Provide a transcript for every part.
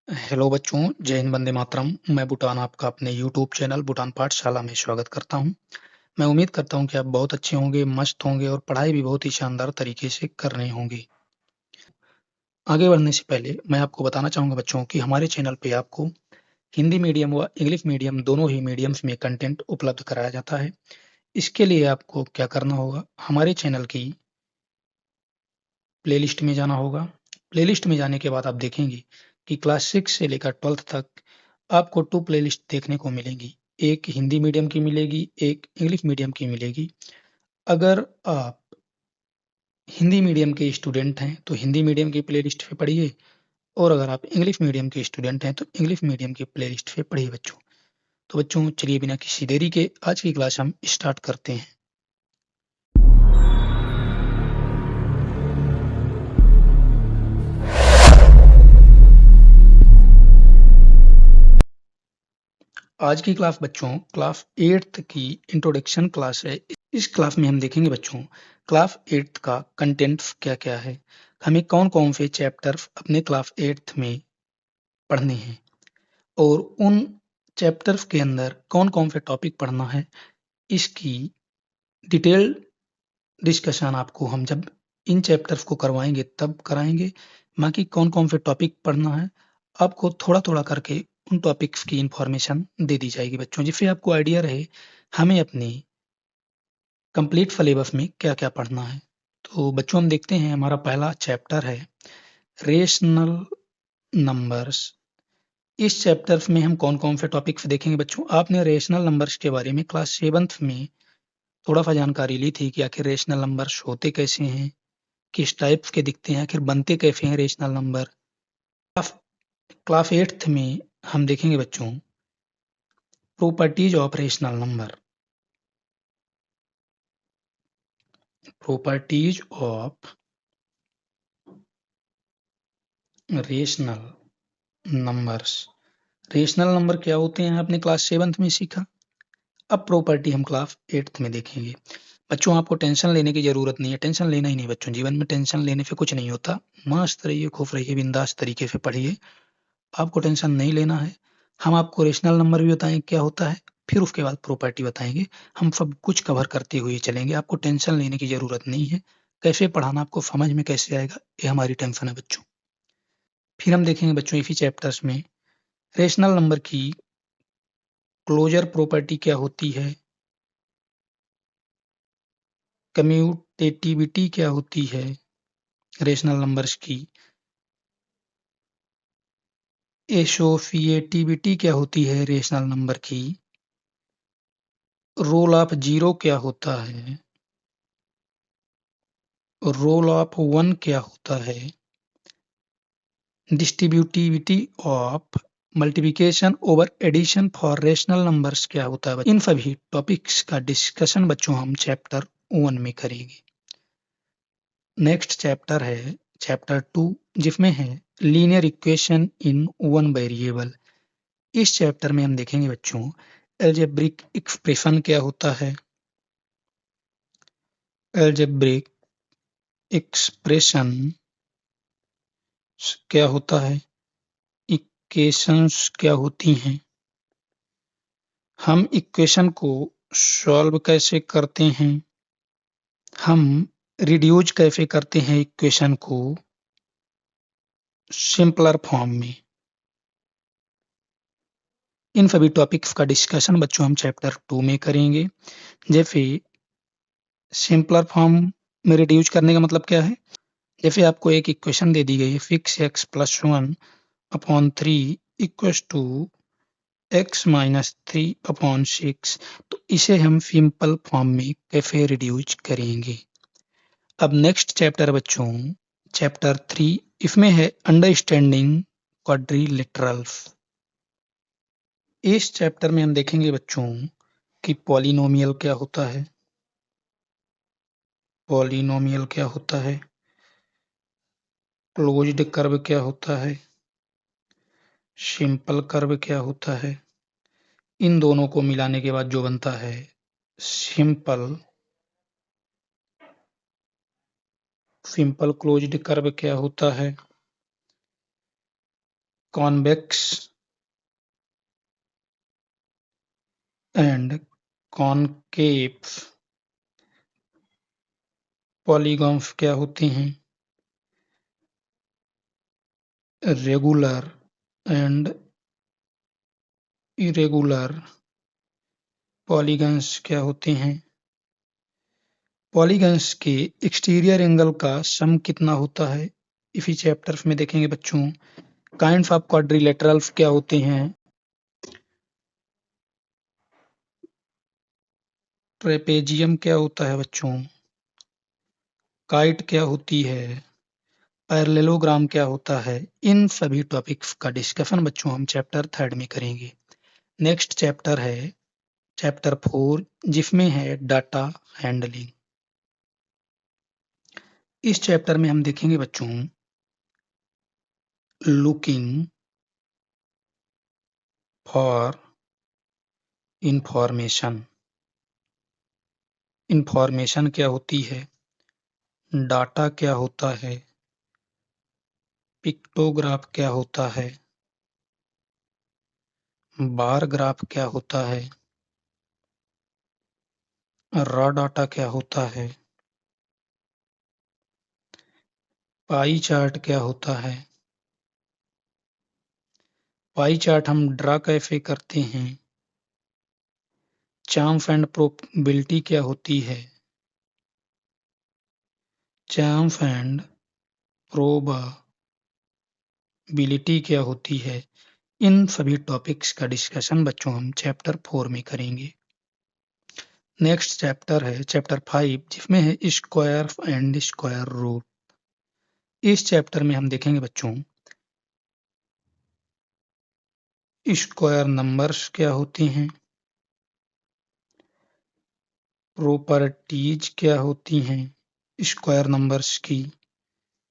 Hello बच्चों, जय हिंद, वंदे मातरम। मैं भूटान आपका अपने यूट्यूब चैनल भूटान पाठशाला में स्वागत करता हूं। मैं उम्मीद करता हूं कि आप बहुत अच्छे होंगे, मस्त होंगे और पढ़ाई भी बहुत ही शानदार तरीके से कर रहे होंगे। आगे बढ़ने से पहले मैं आपको बताना चाहूँगा बच्चों कि हमारे चैनल पे आपको हिंदी मीडियम व इंग्लिश मीडियम दोनों ही मीडियम्स में कंटेंट उपलब्ध कराया जाता है। इसके लिए आपको क्या करना होगा, हमारे चैनल की प्लेलिस्ट में जाना होगा। प्लेलिस्ट में जाने के बाद आप देखेंगे कि क्लास 6 से लेकर 12th तक आपको 2 प्लेलिस्ट देखने को मिलेंगी। एक हिंदी मीडियम की मिलेगी, एक इंग्लिश मीडियम की मिलेगी। अगर आप हिंदी मीडियम के स्टूडेंट हैं, तो हिंदी मीडियम की प्लेलिस्ट पे पढ़िए और अगर आप इंग्लिश मीडियम के स्टूडेंट हैं, तो इंग्लिश मीडियम की प्लेलिस्ट पे पढ़िए बच्चों। तो बच्चों चलिए बिना किसी देरी के आज की क्लास हम स्टार्ट करते हैं। आज की क्लास बच्चों क्लास 8th की इंट्रोडक्शन क्लास है। इस क्लास में हम देखेंगे बच्चों क्लास 8th का कंटेंट्स क्या-क्या है, हमें कौन-कौन से चैप्टर्स अपने क्लास 8th में पढ़ने हैं और उन चैप्टर्स के अंदर कौन-कौन से टॉपिक पढ़ना है, इसकी डिटेल डिस्कशन आपको हम जब इन चैप्टर्स को करवाएँगे तब कराएँगे। बाकी कौन-कौन से टॉपिक पढ़ना है, आपको थोड़ा-थोड़ा करके उन टॉपिक्स की इन्फॉर्मेशन दे दी जाएगी बच्चों, जिससे आपको आइडिया रहे हमें अपनी कंप्लीट सिलेबस में क्या-क्या पढ़ना है। तो बच्चों हम देखते हैं हमारा पहला चैप्टर है रेशनल नंबर्स। इस चैप्टर्स में हम कौन-कौन से टॉपिक्स देखेंगे बच्चों, आपने रेशनल नंबर्स के बारे में क्लास 7th में थोड़ा-सा जानकारी ली थी कि आखिर रेशनल नंबर्स होते कैसे हैं, किस टाइप्स के दिखते हैं, आखिर बनते कैसे हैं रेशनल नंबर। क्लास 8th में हम देखेंगे बच्चों properties of rational number. Properties of rational numbers. Rational number क्या होते हैं आपने क्लास 7th में सीखा। अब प्रॉपर्टी हम क्लास 8th में देखेंगे। बच्चों आपको टेंशन लेने की ज़रूरत नहीं है, टेंशन लेना ही नहीं बच्चों, जीवन में टेंशन लेने से कुछ नहीं होता। मस्त रहिए, खुश रहिए, बिंदास तरीके से पढ़िए, आपको टेंशन नहीं लेना है। हम आपको रेशनल नंबर भी बताएँगे क्या होता है, फिर उसके बाद प्रॉपर्टी बताएँगे। हम सब कुछ कवर करते हुए चलेंगे, आपको टेंशन लेने की ज़रूरत नहीं है। कैसे पढ़ाना आपको समझ में कैसे आएगा, ये हमारी टेंशन है बच्चों। फिर हम देखेंगे बच्चों इसी चैप्टर्स में रेशनल नंबर की क्लोज़र प्रॉपर्टी क्या होती है, कम्यूटेटिविटी क्या होती है रेशनल नंबर्स की, एसोसिएटिविटी क्या होती है रेशनल नंबर की, रोल ऑफ ज़ीरो क्या होता है, रोल ऑफ 1 क्या होता है, distributivity of multiplication over addition for rational numbers क्या होता है। इन सभी टॉपिक्स का डिस्कशन बच्चों हम चैप्टर 1 में करेंगे। नेक्स्ट चैप्टर है चैप्टर 2, जिसमें है linear equation in one variable. इस चैप्टर में हम देखेंगे बच्चों अलजेब्रिक एक्सप्रेशन क्या होता है, अलजेब्रिक एक्सप्रेशन क्या होता है, इक्वेशंस क्या होती हैं, हम इक्वेशन को सॉल्व कैसे करते हैं, हम रिड्यूस कैसे करते हैं इक्वेशन को सिंपलर फॉर्म में। इन सभी टॉपिक्स का डिस्कशन बच्चों हम चैप्टर 2 में करेंगे। जैसे सिंपलर फॉर्म में रिड्यूस करने का मतलब क्या है, जैसे आपको एक इक्वेशन दे दी गई है फिक्स x plus 1 upon 3 equals to x minus 3 upon 6, तो इसे हम सिंपल फॉर्म में कैसे रिड्यूस करेंगे। अब नेक्स्ट चैप्टर बच्चों चैप्टर 3, इसमें है अंडरस्टैंडिंग क्वाड्रिलेटरल्स। इस चैप्टर में हम देखेंगे बच्चों कि पॉलिनोमियल क्या होता है, पॉलिनोमियल क्या होता है, क्लोज्ड कर्व क्या होता है, सिंपल कर्व क्या होता है। इन दोनों को मिलाने के बाद जो बनता है सिंपल क्लोज्ड कर्व क्या होता है, कॉन्वेक्स एंड कॉनकेव पॉलीगॉन्स क्या होते हैं? रेगुलर एंड इरेगुलर पॉलीगन्स क्या होते हैं? पॉलीगन्स के एक्सटीरियर एंगल का सम कितना होता है? इसी चैप्टर में देखेंगे बच्चों। काइंड्स ऑफ क्वाड्रिलेटरल्स क्या होते हैं? ट्रेपेजियम क्या होता है बच्चों? काइट क्या होती है? पैरेललोग्राम क्या होता है? इन सभी टॉपिक्स का डिस्कशन बच्चों हम चैप्टर 3 में करेंगे। नेक्स्ट चैप्टर है चैप्टर 4, जिसमें है डाटा हैंडलिंग। इस चैप्टर में हम देखेंगे बच्चों लुकिंग फॉर इंफॉर्मेशन। इंफॉर्मेशन क्या होती है? डाटा क्या होता है? पिक्टोग्राफ क्या होता है? बार ग्राफ क्या होता है? रॉ डाटा क्या होता है? पाई चार्ट क्या होता है? पाई चार्ट हम ड्रा कैसे करते हैं? चार्म्स एंड प्रोबेबिलिटी क्या होती है? चार्म्स एंड प्रोबेबिलिटी क्या होती है? इन सभी टॉपिक्स का डिस्कशन बच्चों हम चैप्टर 4 में करेंगे। नेक्स्ट चैप्टर है चैप्टर 5, जिसमें है स्क्वायर एंड स्क्वायर रूट। इस चैप्टर में हम देखेंगे बच्चों स्क्वायर नंबर्स क्या होती हैं, प्रॉपर्टीज क्या होती हैं स्क्वायर नंबर्स की,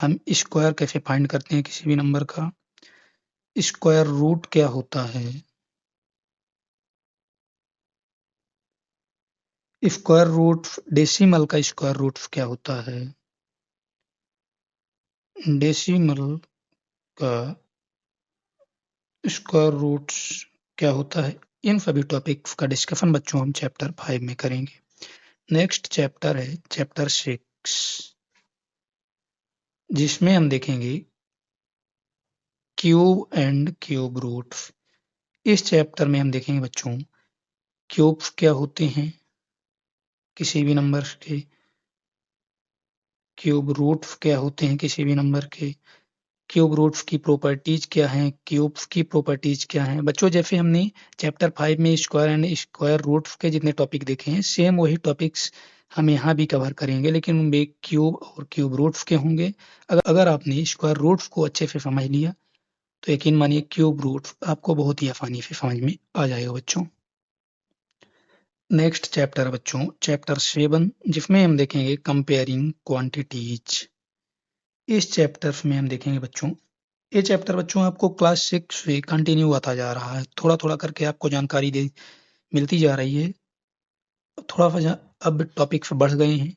हम स्क्वायर कैसे फाइंड करते हैं किसी भी नंबर का, स्क्वायर रूट क्या होता है, स्क्वायर रूट डेसिमल का स्क्वायर रूट क्या होता है, डेसिमल का स्क्वायर रूट्स क्या होता है। इन सभी टॉपिक्स का डिस्कशन बच्चों हम चैप्टर 5 में करेंगे। नेक्स्ट चैप्टर है चैप्टर 6, जिसमें हम देखेंगे क्यूब एंड क्यूब रूट्स। इस चैप्टर में हम देखेंगे बच्चों क्यूब्स क्या होते हैं किसी भी नंबर के, क्यूब रूट्स क्या होते हैं किसी भी नंबर के, क्यूब रूट्स की प्रॉपर्टीज क्या हैं, क्यूब्स की प्रॉपर्टीज क्या हैं। बच्चों जैसे हमने चैप्टर 5 में स्क्वायर एंड स्क्वायर रूट्स के जितने टॉपिक देखे हैं, सेम वही टॉपिक्स हम यहाँ भी कवर करेंगे, लेकिन वे क्यूब और क्यूब रूट्स के होंगे। अगर आपने स्क्वायर रूट्स को अच्छे से समझ लिया तो यकीन मानिए क्यूब रूट्स आपको बहुत ही आसानी से समझ में आ जाएगा बच्चों। नेक्स्ट चैप्टर बच्चों चैप्टर 7, जिसमें हम देखेंगे कंपेयरिंग क्वांटिटीज। इस चैप्टर में हम देखेंगे बच्चों, ये चैप्टर बच्चों आपको क्लास 6 से कंटिन्यू आता जा रहा है, थोड़ा थोड़ा करके आपको जानकारी दे मिलती जा रही है। थोड़ा सा अब टॉपिक्स बढ़ गए हैं,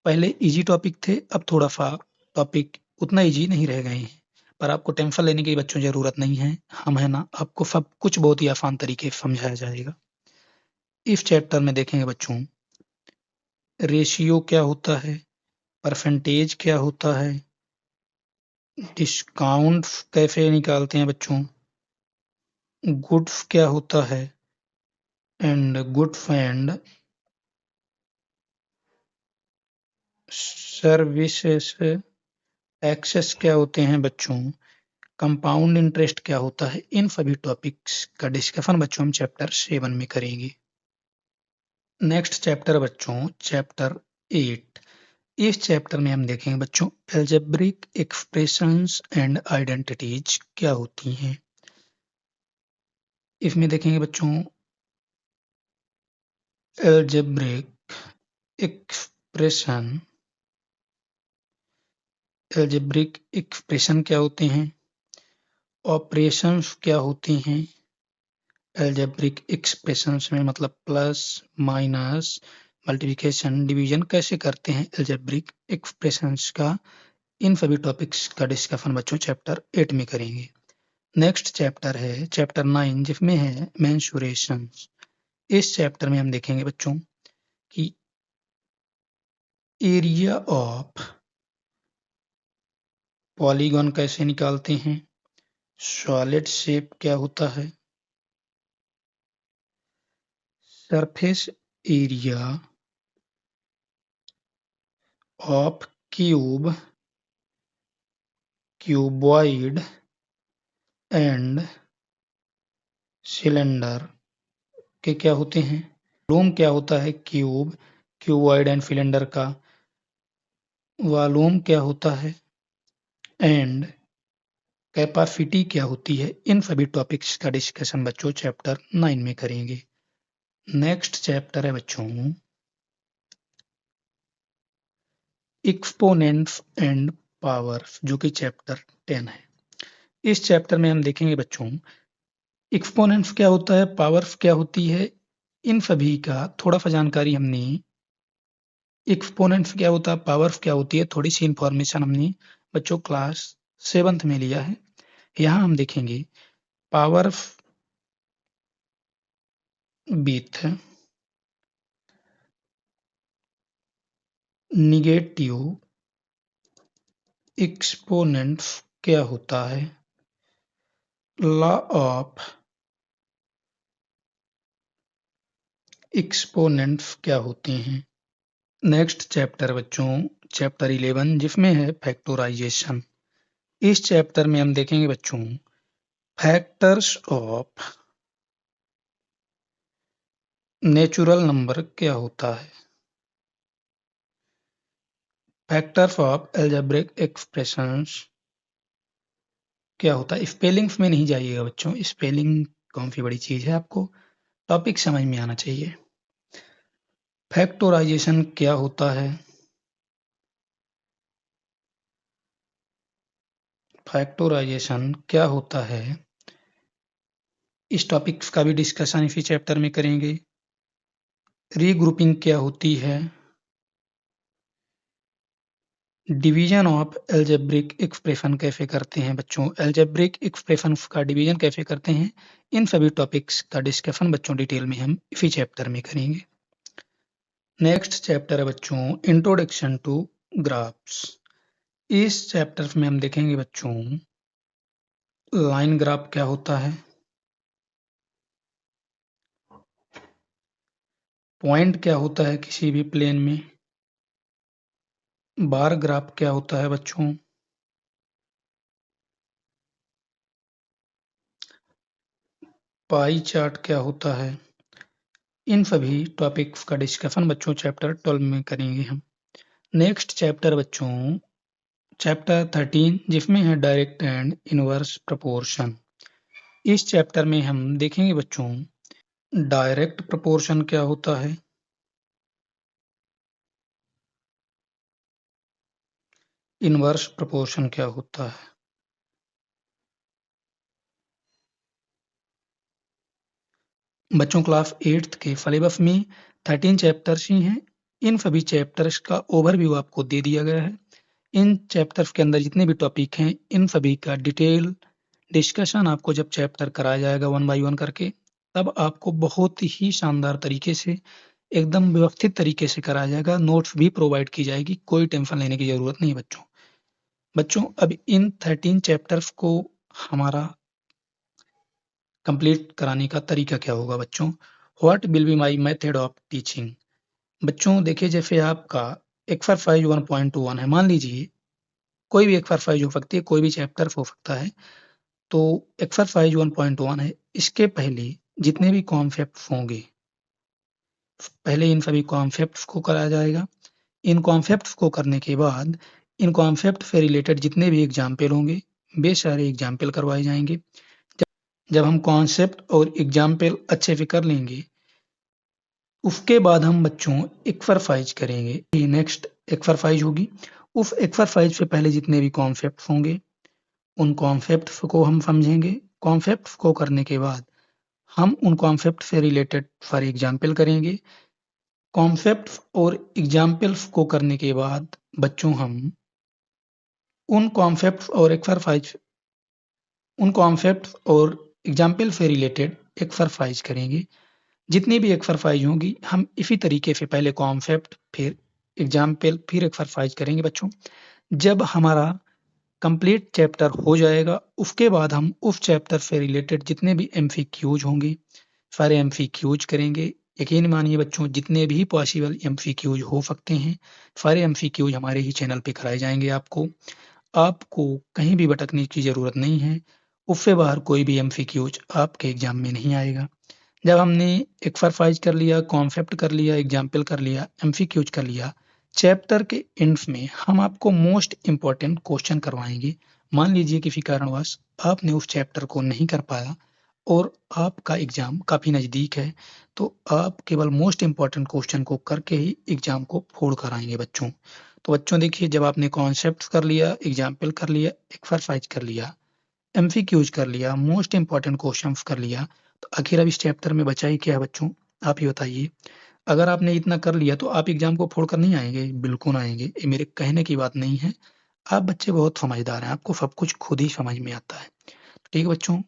पहले इजी टॉपिक थे, अब थोड़ा सा टॉपिक उतना इजी नहीं रह गए हैं, पर आपको टेंशन लेने की बच्चों जरूरत नहीं है, हम है ना आपको सब कुछ बहुत ही आसान तरीके से समझाया जाएगा। इस चैप्टर में देखेंगे बच्चों रेशियो क्या होता है, परसेंटेज क्या होता है, डिस्काउंट कैसे निकालते हैं बच्चों, गुड्स क्या होता है and goods and services taxes क्या होते हैं बच्चों, कंपाउंड इंटरेस्ट क्या होता है। इन सभी टॉपिक्स का डिस्कशन बच्चों हम चैप्टर 7 में करेंगे। नेक्स्ट चैप्टर बच्चों चैप्टर 8, इस चैप्टर में हम देखेंगे बच्चों एल्जेब्रिक एक्सप्रेशंस एंड आइडेंटिटीज क्या होती हैं। इसमें देखेंगे बच्चों एल्जेब्रिक एक्सप्रेशन, एल्जेब्रिक एक्सप्रेशन क्या होते हैं, ऑपरेशंस क्या होती हैं। एल्जेब्रिक एक्सप्रेशंस में मतलब प्लस माइनस मल्टीप्लिकेशन डिवीजन कैसे करते हैं एल्जेब्रिक एक्सप्रेशंस का, इन सभी टॉपिक्स का डिस्कशन बच्चों चैप्टर 8 में करेंगे। नेक्स्ट चैप्टर है चैप्टर 9 जिसमें है मेंसुरेशन। इस चैप्टर में हम देखेंगे बच्चों कि एरिया ऑफ पॉलीगॉन कैसे निकालते हैं, सॉलिड शेप क्या होता है, surface area of cube, cuboid and cylinder के क्या होते हैं, वॉल्यूम क्या होता है क्यूब, क्यूबॉइड एंड सिलेंडर का वॉल्यूम क्या होता है एंड कैपेसिटी क्या होती है। इन सभी टॉपिक्स का डिस्कशन बच्चों चैप्टर 9 में करेंगे। नेक्स्ट चैप्टर है बच्चों एक्सपोनेंट्स एंड पावर्स, जो कि चैप्टर 10 है। इस चैप्टर में हम देखेंगे बच्चों एक्सपोनेंट्स क्या होता है, पावर्स क्या होती है, इन सभी का थोड़ा सा जानकारी हमने, एक्सपोनेंट्स क्या होता है, पावर्स क्या होती है, थोड़ी सी इंफॉर्मेशन हमने बच्चों क्लास 7th में लिया है। यहाँ हम देखेंगे पावर्स विथ निगेटिव एक्सपोनेंट्स क्या होता है, लॉ ऑफ एक्सपोनेंट्स क्या होते हैं। नेक्स्ट चैप्टर बच्चों चैप्टर 11 जिसमें है फैक्टोराइजेशन। इस चैप्टर में हम देखेंगे बच्चों फैक्टर्स ऑफ नेचुरल नंबर क्या होता है, फैक्टर्स ऑफ अलजेब्रिक एक्सप्रेशंस क्या होता है। स्पेलिंग्स में नहीं जाइएगा बच्चों, स्पेलिंग कौन सी बड़ी चीज है, आपको टॉपिक समझ में आना चाहिए। फैक्टोराइजेशन क्या होता है, फैक्टोराइजेशन क्या होता है, इस टॉपिक्स का भी डिस्कशन इसी चैप्टर में करेंगे। रीग्रुपिंग क्या होती है, डिवीजन ऑफ अलजेब्रिक एक्सप्रेशन कैसे करते हैं बच्चों, अलजेब्रिक एक्सप्रेशन का डिवीजन कैसे करते हैं, इन सभी टॉपिक्स का डिस्कशन बच्चों डिटेल में हम इसी चैप्टर में करेंगे। नेक्स्ट चैप्टर है बच्चों इंट्रोडक्शन टू ग्राफ्स। इस चैप्टर में हम देखेंगे बच्चों लाइन ग्राफ क्या होता है, पॉइंट क्या होता है किसी भी प्लेन में, बार ग्राफ क्या होता है बच्चों, पाई चार्ट क्या होता है। इन सभी टॉपिक्स का डिस्कशन बच्चों चैप्टर 12 में करेंगे हम। नेक्स्ट चैप्टर बच्चों चैप्टर 13 जिसमें है डायरेक्ट एंड इनवर्स प्रोपोर्शन। इस चैप्टर में हम देखेंगे बच्चों डायरेक्ट प्रोपोर्शन क्या होता है, इनवर्स प्रोपोर्शन क्या होता है। बच्चों क्लास 8th के सिलेबस में 13 चैप्टर्स ही हैं। इन सभी चैप्टर्स का ओवरव्यू आपको दे दिया गया है। इन चैप्टर्स के अंदर जितने भी टॉपिक हैं इन सभी का डिटेल डिस्कशन आपको जब चैप्टर कराया जाएगा 1 बाय 1 करके, तब आपको बहुत ही शानदार तरीके से एकदम व्यवस्थित तरीके से कराया जाएगा, नोट्स भी प्रोवाइड की जाएगी, कोई टेंशन लेने की जरूरत नहीं बच्चों। बच्चों अब इन 13 चैप्टर्स को हमारा कंप्लीट कराने का तरीका क्या होगा बच्चों, what will be my method of teaching. बच्चों देखिए जैसे आपका एक्सरसाइज 1.1 है, मान लीजिए कोई भी एक्सरसाइज हो सकती है, कोई भी चैप्टर हो सकता है, तो एक्सरसाइज 1.1 है, इसके पहले जितने भी कॉन्सेप्ट्स होंगे पहले इन सभी कॉन्सेप्ट्स को कराया जाएगा। इन कॉन्सेप्ट्स को करने के बाद इन कॉन्सेप्ट से रिलेटेड जितने भी एग्जाम्पल होंगे वे सारे एग्जाम्पल करवाए जाएंगे। जब हम कॉन्सेप्ट और एग्जाम्पल अच्छे से कर लेंगे उसके बाद हम बच्चों एक्सरसाइज करेंगे। ये नेक्स्ट एक्सरसाइज होगी, उस एक्सरसाइज से पहले जितने भी कॉन्सेप्ट्स होंगे उन कॉन्सेप्ट्स को हम समझेंगे। कॉन्सेप्ट्स को करने के बाद हम उन कॉन्सेप्ट से रिलेटेड सारे एग्जाम्पल करेंगे। कॉन्सेप्ट्स और एग्जाम्पल्स को करने के बाद बच्चों हम उन कॉन्सेप्ट्स और एक्सरसाइज उन कॉन्सेप्ट और एग्जाम्पल से रिलेटेड एक्सरसाइज करेंगे। जितनी भी एक्सरसाइज होंगी हम इसी तरीके से पहले कॉन्सेप्ट, फिर एग्जाम्पल, फिर एक्सरसाइज करेंगे बच्चों। जब हमारा कंप्लीट चैप्टर हो जाएगा, उसके बाद हम उस चैप्टर से रिलेटेड जितने भी एमसीक्यूज होंगे, सारे एमसीक्यूज करेंगे। यकीन मानिए बच्चों, जितने भी पॉसिबल एमसीक्यूज हो सकते हैं, सारे एमसीक्यूज हमारे ही चैनल पे कराए जाएंगे आपको। आपको कहीं भी भटकने की ज़रूरत नहीं है। उससे बाहर कोई भी एमसीक्यूज आपके एग्जाम में नहीं आएगा। जब हमने एक्सरसाइज कर लिया, कॉन्सेप्ट कर लिया, एग्जाम्पल कर लिया, एमसीक्यूज कर लिया, चैप्टर के एंड्स में हम आपको मोस्ट इम्पोर्टेंट क्वेश्चन करवाएंगे। मान लीजिए किसी कारणवश आपने उस चैप्टर को नहीं कर पाया और आपका एग्जाम काफ़ी नज़दीक है, तो आप केवल मोस्ट इम्पोर्टेंट क्वेश्चन को करके ही एग्जाम को फोड़ कर आएंगे बच्चों। तो बच्चों देखिए, जब आपने कॉन्सेप्ट कर लिया, एग्जाम्पल कर लिया, एक्सरसाइज कर लिया, एमसीक्यूज कर लिया, मोस्ट इम्पोर्टेंट क्वेश्चंस कर लिया, तो आखिर अब इस चैप्टर में बचा ही क्या है बच्चों? आप ही बताइए। अगर आपने इतना कर लिया तो आप एग्जाम को फोड़ कर नहीं आएंगे? बिल्कुल आएंगे, ये मेरे कहने की बात नहीं है। आप बच्चे बहुत समझदार हैं, आपको सब कुछ खुद ही समझ में आता है। ठीक है बच्चों,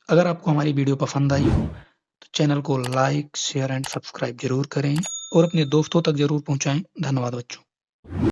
अगर आपको हमारी वीडियो पसंद आई हो तो चैनल को लाइक, शेयर एंड सब्सक्राइब जरूर करें और अपने दोस्तों तक जरूर पहुंचाएं। धन्यवाद बच्चों।